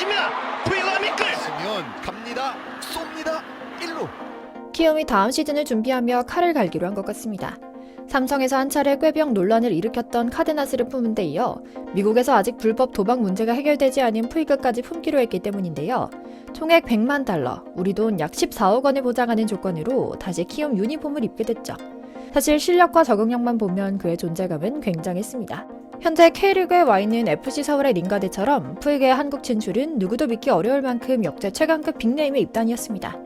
던집니다. 푸이그가 미끌. 쓰면 갑니다. 쏩니다. 1루. 키움이 다음 시즌을 준비하며 칼을 갈기로 한 것 같습니다. 삼성에서 한 차례 꾀병 논란을 일으켰던 카데나스를 품은 데 이어 미국에서 아직 불법 도박 문제가 해결되지 않은 푸이그까지 품기로 했기 때문인데요. 총액 100만 달러, 우리 돈 약 14억 원을 보장하는 조건으로 다시 키움 유니폼을 입게 됐죠. 사실 실력과 적응력만 보면 그의 존재감은 굉장했습니다. 현재 K리그에 와 있는 FC 서울의 링가드처럼 푸이그의 한국 진출은 누구도 믿기 어려울 만큼 역대 최강급 빅네임의 입단이었습니다.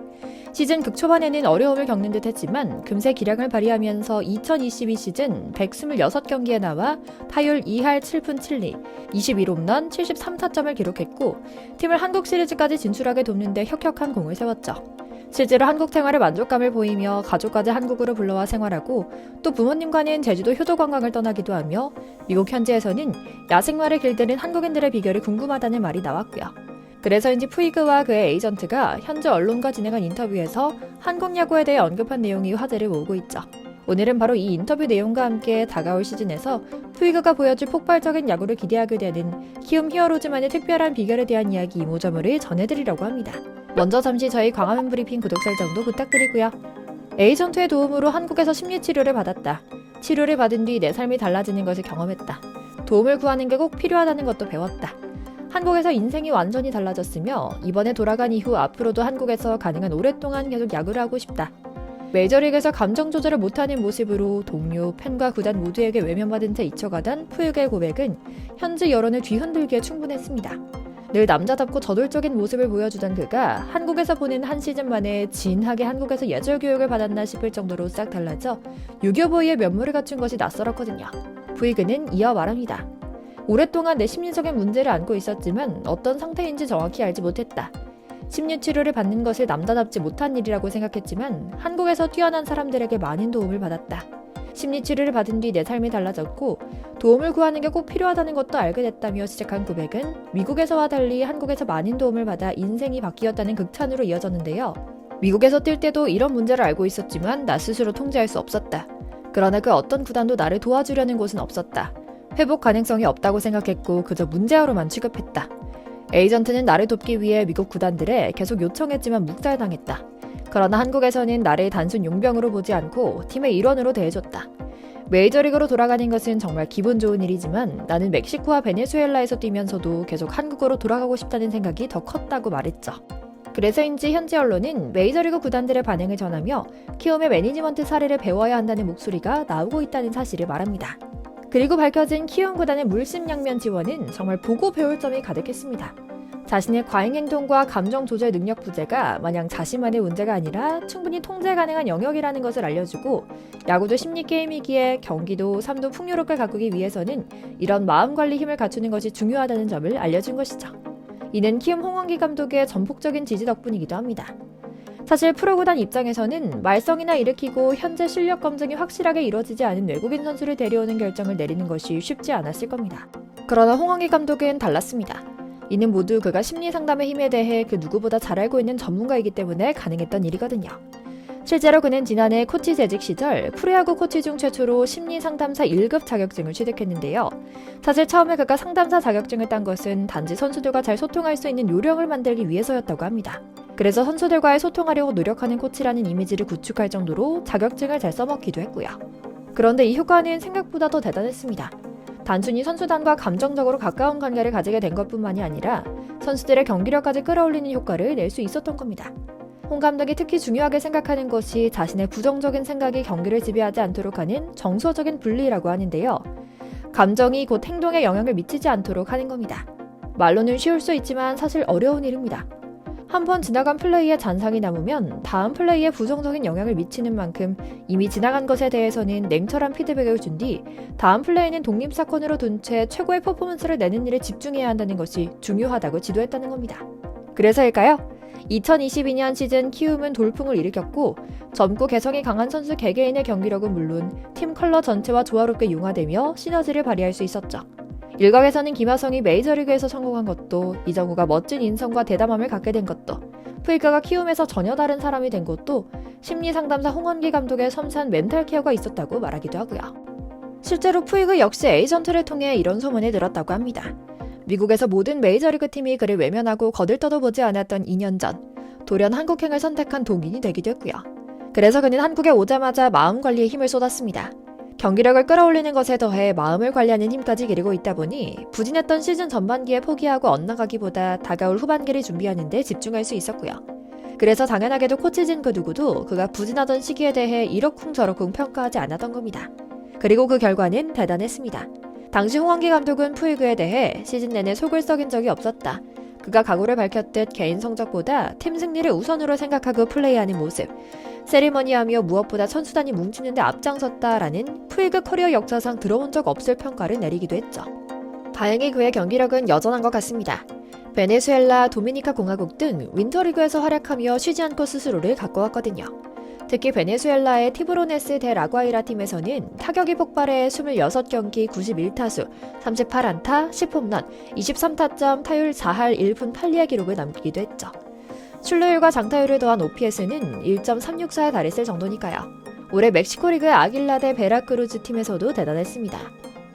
시즌 극초반에는 어려움을 겪는 듯 했지만 금세 기량을 발휘하면서 2022 시즌 126경기에 나와 타율 2할 7푼 7리, 21홈런 73타점을 기록했고 팀을 한국 시리즈까지 진출하게 돕는 데 혁혁한 공을 세웠죠. 실제로 한국 생활에 만족감을 보이며 가족까지 한국으로 불러와 생활하고 또 부모님과는 제주도 효도 관광을 떠나기도 하며 미국 현지에서는 야생마를 길들인 한국인들의 비결이 궁금하다는 말이 나왔고요. 그래서인지 푸이그와 그의 에이전트가 현지 언론과 진행한 인터뷰에서 한국 야구에 대해 언급한 내용이 화제를 모으고 있죠. 오늘은 바로 이 인터뷰 내용과 함께 다가올 시즌에서 푸이그가 보여줄 폭발적인 야구를 기대하게 되는 키움 히어로즈만의 특별한 비결에 대한 이야기 이모저모를 전해드리려고 합니다. 먼저 잠시 저희 광화문 브리핑 구독 설정도 부탁드리고요. 에이전트의 도움으로 한국에서 심리치료를 받았다. 치료를 받은 뒤 내 삶이 달라지는 것을 경험했다. 도움을 구하는 게 꼭 필요하다는 것도 배웠다. 한국에서 인생이 완전히 달라졌으며 이번에 돌아간 이후 앞으로도 한국에서 가능한 오랫동안 계속 야구를 하고 싶다. 메이저리그에서 감정 조절을 못하는 모습으로 동료, 팬과 구단 모두에게 외면받은 채 잊혀가던 푸이그의 고백은 현지 여론을 뒤흔들기에 충분했습니다. 늘 남자답고 저돌적인 모습을 보여주던 그가 한국에서 보낸 한 시즌 만에 진하게 한국에서 예절 교육을 받았나 싶을 정도로 싹 달라져 유교보이의 면모를 갖춘 것이 낯설었거든요. 푸이그는 이어 말합니다. 오랫동안 내 심리적인 문제를 안고 있었지만 어떤 상태인지 정확히 알지 못했다. 심리치료를 받는 것을 남자답지 못한 일이라고 생각했지만 한국에서 뛰어난 사람들에게 많은 도움을 받았다. 심리치료를 받은 뒤 내 삶이 달라졌고 도움을 구하는 게 꼭 필요하다는 것도 알게 됐다며 시작한 고백은 미국에서와 달리 한국에서 많은 도움을 받아 인생이 바뀌었다는 극찬으로 이어졌는데요. 미국에서 뛸 때도 이런 문제를 알고 있었지만 나 스스로 통제할 수 없었다. 그러나 그 어떤 구단도 나를 도와주려는 곳은 없었다. 회복 가능성이 없다고 생각했고 그저 문제아로만 취급했다. 에이전트는 나를 돕기 위해 미국 구단들에 계속 요청했지만 묵살당했다. 그러나 한국에서는 나를 단순 용병으로 보지 않고 팀의 일원으로 대해줬다. 메이저리그로 돌아가는 것은 정말 기분 좋은 일이지만 나는 멕시코와 베네수엘라에서 뛰면서도 계속 한국으로 돌아가고 싶다는 생각이 더 컸다고 말했죠. 그래서인지 현지 언론은 메이저리그 구단들의 반응을 전하며 키움의 매니지먼트 사례를 배워야 한다는 목소리가 나오고 있다는 사실을 말합니다. 그리고 밝혀진 키움 구단의 물심양면 지원은 정말 보고 배울 점이 가득했습니다. 자신의 과잉행동과 감정 조절 능력 부재가 마냥 자신만의 문제가 아니라 충분히 통제 가능한 영역이라는 것을 알려주고 야구도 심리게임이기에 경기도 삶도 풍요롭게 가꾸기 위해서는 이런 마음관리 힘을 갖추는 것이 중요하다는 점을 알려준 것이죠. 이는 키움 홍원기 감독의 전폭적인 지지 덕분이기도 합니다. 사실 프로구단 입장에서는 말썽이나 일으키고 현재 실력 검증이 확실하게 이루어지지 않은 외국인 선수를 데려오는 결정을 내리는 것이 쉽지 않았을 겁니다. 그러나 홍원기 감독은 달랐습니다. 이는 모두 그가 심리상담의 힘에 대해 그 누구보다 잘 알고 있는 전문가이기 때문에 가능했던 일이거든요. 실제로 그는 지난해 코치 재직 시절 프로야구 코치 중 최초로 심리상담사 1급 자격증을 취득했는데요. 사실 처음에 그가 상담사 자격증을 딴 것은 단지 선수들과 잘 소통할 수 있는 요령을 만들기 위해서였다고 합니다. 그래서 선수들과의 소통하려고 노력하는 코치라는 이미지를 구축할 정도로 자격증을 잘 써먹기도 했고요. 그런데 이 효과는 생각보다 더 대단했습니다. 단순히 선수단과 감정적으로 가까운 관계를 가지게 된 것뿐만이 아니라 선수들의 경기력까지 끌어올리는 효과를 낼 수 있었던 겁니다. 홍 감독이 특히 중요하게 생각하는 것이 자신의 부정적인 생각이 경기를 지배하지 않도록 하는 정서적인 분리라고 하는데요. 감정이 곧 행동에 영향을 미치지 않도록 하는 겁니다. 말로는 쉬울 수 있지만 사실 어려운 일입니다. 한번 지나간 플레이에 잔상이 남으면 다음 플레이에 부정적인 영향을 미치는 만큼 이미 지나간 것에 대해서는 냉철한 피드백을 준 뒤 다음 플레이는 독립사건으로 둔 채 최고의 퍼포먼스를 내는 일에 집중해야 한다는 것이 중요하다고 지도했다는 겁니다. 그래서일까요? 2022년 시즌 키움은 돌풍을 일으켰고 젊고 개성이 강한 선수 개개인의 경기력은 물론 팀 컬러 전체와 조화롭게 융화되며 시너지를 발휘할 수 있었죠. 일각에서는 김하성이 메이저리그에서 성공한 것도 이정우가 멋진 인성과 대담함을 갖게 된 것도 푸이그가 키움에서 전혀 다른 사람이 된 것도 심리상담사 홍원기 감독의 섬세한 멘탈 케어가 있었다고 말하기도 하고요. 실제로 푸이그 역시 에이전트를 통해 이런 소문이 들었다고 합니다. 미국에서 모든 메이저리그 팀이 그를 외면하고 거들떠도 보지 않았던 2년 전, 돌연 한국행을 선택한 동인이 되기도 했고요. 그래서 그는 한국에 오자마자 마음 관리에 힘을 쏟았습니다. 경기력을 끌어올리는 것에 더해 마음을 관리하는 힘까지 기르고 있다 보니 부진했던 시즌 전반기에 포기하고 엇나가기보다 다가올 후반기를 준비하는 데 집중할 수 있었고요. 그래서 당연하게도 코치진 그 누구도 그가 부진하던 시기에 대해 이러쿵 저러쿵 평가하지 않았던 겁니다. 그리고 그 결과는 대단했습니다. 당시 홍원기 감독은 푸이그에 대해 시즌 내내 속을 썩인 적이 없었다. 그가 각오를 밝혔듯 개인 성적보다 팀 승리를 우선으로 생각하고 플레이하는 모습, 세리머니하며 무엇보다 선수단이 뭉치는 데 앞장섰다라는 푸이그 커리어 역사상 들어온 적 없을 평가를 내리기도 했죠. 다행히 그의 경기력은 여전한 것 같습니다. 베네수엘라, 도미니카 공화국 등 윈터리그에서 활약하며 쉬지 않고 스스로를 가꿔왔거든요. 특히 베네수엘라의 티브로네스 데 라과이라 팀에서는 타격이 폭발해 26경기 91타수, 38안타, 10홈런, 23타점, 타율 4할 1푼 8리의 기록을 남기기도 했죠. 출루율과 장타율을 더한 OPS는 1.364에 달했을 정도니까요. 올해 멕시코 리그의 아길라 대 베라크루즈 팀에서도 대단했습니다.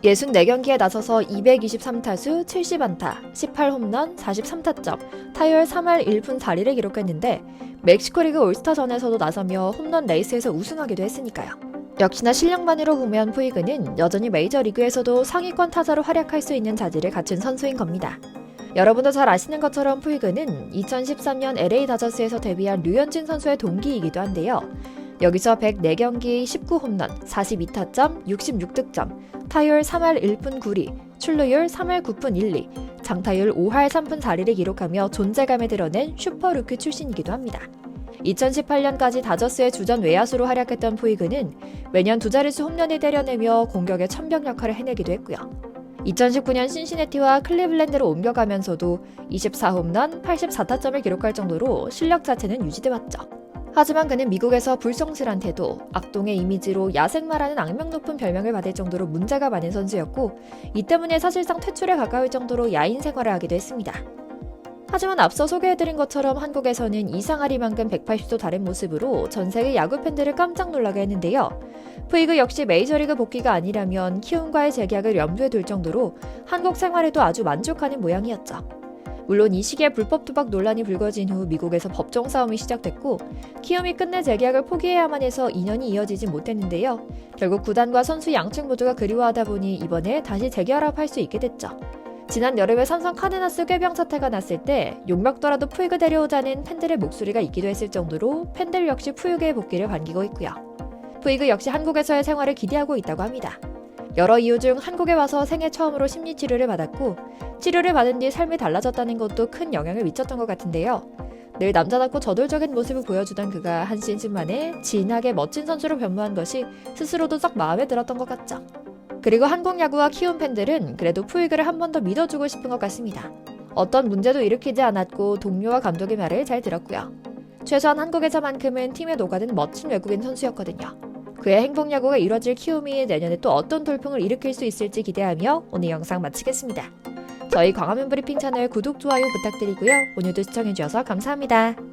64경기에 나서서 223타수, 70안타, 18홈런, 43타점, 타율 3할 1푼 4리를 기록했는데 멕시코 리그 올스타전에서도 나서며 홈런 레이스에서 우승하기도 했으니까요. 역시나 실력만으로 보면 푸이그는 여전히 메이저리그에서도 상위권 타자로 활약할 수 있는 자질을 갖춘 선수인 겁니다. 여러분도 잘 아시는 것처럼 푸이그는 2013년 LA 다저스에서 데뷔한 류현진 선수의 동기이기도 한데요. 여기서 104경기 19홈런, 42타점, 66득점, 타율 3할 1푼 9리, 출루율 3할 9푼 1리, 장타율 5할 3푼 4리를 기록하며 존재감을 드러낸 슈퍼 루키 출신이기도 합니다. 2018년까지 다저스의 주전 외야수로 활약했던 푸이그는 매년 두 자릿수 홈런을 때려내며 공격의 천병 역할을 해내기도 했고요. 2019년 신시내티와 클리블랜드로 옮겨가면서도 24홈런, 84타점을 기록할 정도로 실력 자체는 유지돼왔죠. 하지만 그는 미국에서 불성실한 태도, 악동의 이미지로 야생마라는 악명 높은 별명을 받을 정도로 문제가 많은 선수였고 이 때문에 사실상 퇴출에 가까울 정도로 야인 생활을 하기도 했습니다. 하지만 앞서 소개해드린 것처럼 한국에서는 이상하리만큼 180도 다른 모습으로 전 세계 야구 팬들을 깜짝 놀라게 했는데요. 푸이그 역시 메이저리그 복귀가 아니라면 키움과의 재계약을 염두에 둘 정도로 한국 생활에도 아주 만족하는 모양이었죠. 물론 이 시기에 불법 투박 논란이 불거진 후 미국에서 법정 싸움이 시작됐고 키움이 끝내 재계약을 포기해야만 해서 2년이 이어지진 못했는데요. 결국 구단과 선수 양측 모두가 그리워하다 보니 이번에 다시 재결합할 수 있게 됐죠. 지난 여름에 삼성 카데나스 꾀병 사태가 났을 때 욕먹더라도 푸이그 데려오자는 팬들의 목소리가 있기도 했을 정도로 팬들 역시 푸이그의 복귀를 반기고 있고요. 푸이그 역시 한국에서의 생활을 기대하고 있다고 합니다. 여러 이유 중 한국에 와서 생애 처음으로 심리치료를 받았고 치료를 받은 뒤 삶이 달라졌다는 것도 큰 영향을 미쳤던 것 같은데요. 늘 남자답고 저돌적인 모습을 보여주던 그가 한 시즌 만에 진하게 멋진 선수로 변모한 것이 스스로도 썩 마음에 들었던 것 같죠. 그리고 한국 야구와 키움 팬들은 그래도 푸이그를 한 번 더 믿어주고 싶은 것 같습니다. 어떤 문제도 일으키지 않았고 동료와 감독의 말을 잘 들었고요. 최소한 한국에서만큼은 팀에 녹아든 멋진 외국인 선수였거든요. 그의 행복 야구가 이뤄질 키움이 내년에 또 어떤 돌풍을 일으킬 수 있을지 기대하며 오늘 영상 마치겠습니다. 저희 광화문 브리핑 채널 구독, 좋아요 부탁드리고요. 오늘도 시청해주셔서 감사합니다.